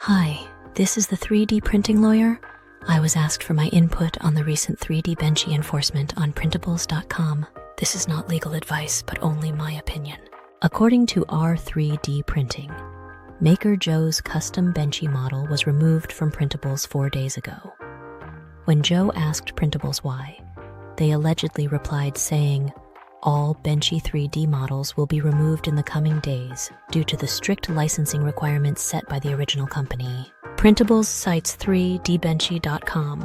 Hi, this is the 3D printing lawyer. I was asked for my input on the recent 3DBenchy enforcement on printables.com. This is not legal advice, but only my opinion. According to R3D Printing, Maker Joe's custom benchy model was removed from Printables 4 days ago. When Joe asked Printables why, they allegedly replied saying, all benchy 3D models will be removed in the coming days due to the strict licensing requirements set by the original company. Printables cites 3DBenchy.com,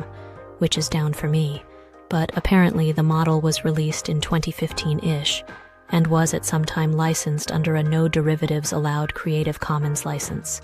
which is down for me, but apparently the model was released in 2015-ish and was at some time licensed under a no derivatives allowed Creative Commons license,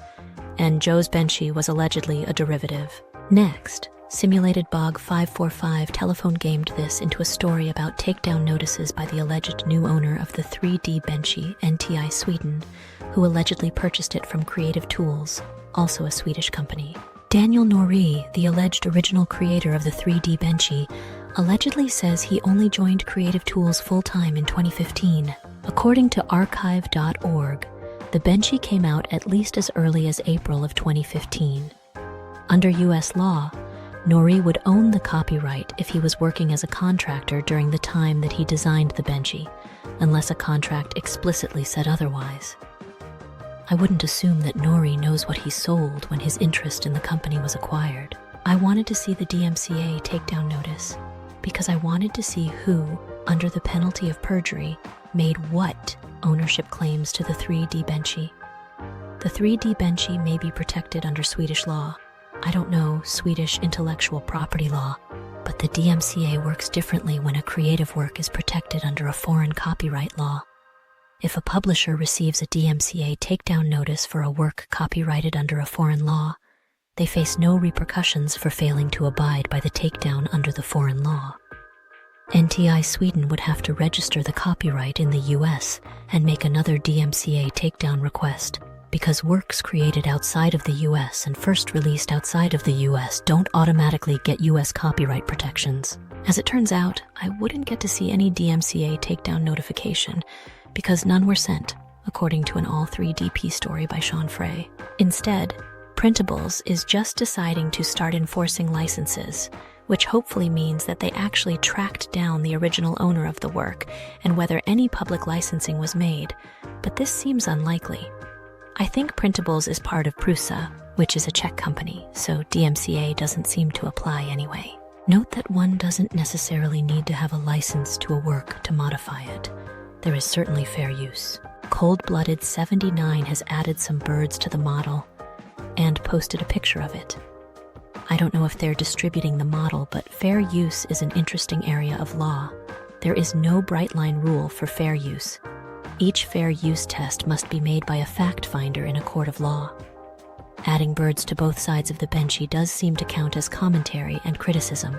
and Joe's benchy was allegedly a derivative. Next, Simulated Bog 545 telephone gamed this into a story about takedown notices by the alleged new owner of the 3DBenchy, NTI Sweden, who allegedly purchased it from Creative Tools, also a Swedish company. Daniel Norrie, the alleged original creator of the 3DBenchy, allegedly says he only joined Creative Tools full-time in 2015. According to archive.org, the benchy came out at least as early as April of 2015. Under US law, Norrie would own the copyright if he was working as a contractor during the time that he designed the benchy, unless a contract explicitly said otherwise. I wouldn't assume that Norrie knows what he sold when his interest in the company was acquired. I wanted to see the DMCA takedown notice because I wanted to see who, under the penalty of perjury, made what ownership claims to the 3DBenchy. The 3DBenchy may be protected under Swedish law. I don't know Swedish intellectual property law, but the DMCA works differently when a creative work is protected under a foreign copyright law. If a publisher receives a DMCA takedown notice for a work copyrighted under a foreign law, they face no repercussions for failing to abide by the takedown under the foreign law. NTI Sweden would have to register the copyright in the US and make another DMCA takedown request, because works created outside of the US and first released outside of the US don't automatically get US copyright protections. As it turns out, I wouldn't get to see any DMCA takedown notification because none were sent, according to an All3DP story by Sean Frey. Instead, Printables is just deciding to start enforcing licenses, which hopefully means that they actually tracked down the original owner of the work and whether any public licensing was made, but this seems unlikely. I think Printables is part of Prusa, which is a Czech company, so DMCA doesn't seem to apply anyway. Note that one doesn't necessarily need to have a license to a work to modify it. There is certainly fair use. Cold-Blooded 79 has added some birds to the model and posted a picture of it. I don't know if they're distributing the model, but fair use is an interesting area of law. There is no bright line rule for fair use. Each fair use test must be made by a fact finder in a court of law. Adding birds to both sides of the benchy does seem to count as commentary and criticism.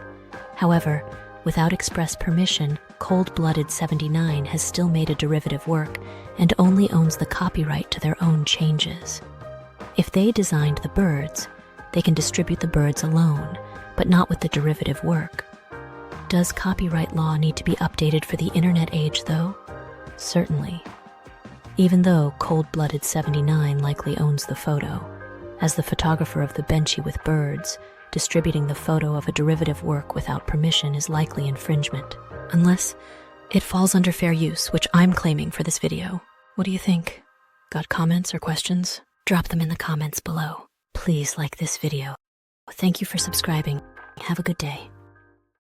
However, without express permission, Cold-Blooded 79 has still made a derivative work and only owns the copyright to their own changes. If they designed the birds, they can distribute the birds alone, but not with the derivative work. Does copyright law need to be updated for the internet age, though? Certainly. Even though Cold-Blooded 79 likely owns the photo, as the photographer of the benchy with birds, distributing the photo of a derivative work without permission is likely infringement, unless it falls under fair use, which I'm claiming for this video. What do you think? Got comments or questions? Drop them in the comments below. Please like this video. Thank you for subscribing. Have a good day.